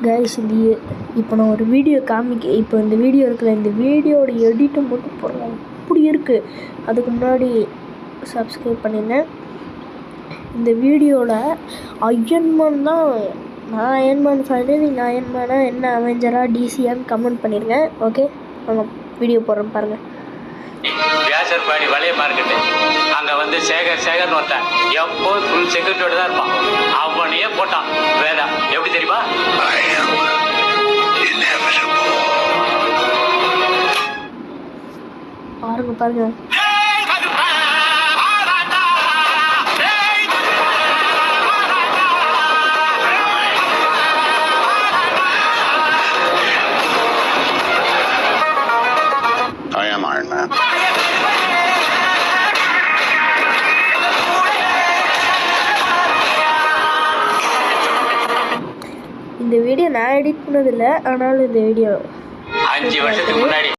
Guys இப்போ நான் ஒரு வீடியோ இப்போ இந்த வீடியோ இருக்குல்ல, இந்த வீடியோட எடிட்டை மட்டும் போடுறேன் அப்படி இருக்குது. அதுக்கு முன்னாடி சப்ஸ்கிரைப் பண்ணிடுங்க. இந்த வீடியோவில் அயன்மேன் தான், நான் அயன்மேன் ஃபேனு, நீங்கள் அயன்மேனா என்ன அவெஞ்சரா டிசியான்னு கமெண்ட் பண்ணிடுங்க. ஓகே, நாங்கள் வீடியோ போடுறோம் பாருங்கள். வியாசர்பாடி வளைய மார்க்கெட்டு அங்கே வந்து சேகர்னு ஒருத்தன் எப்போ ஃபுல் செக்யூரிட்டியோட தான் இருப்பான். அவனையே போட்டான் வேதா. எப்படி தெரியுமா? பாருங்க I am Iron Man. இந்த வீடியோ நான் எடிட் பண்ணதில்லை, ஆனாலும் இந்த வீடியோ 5 வருஷத்துக்கு முன்னாடி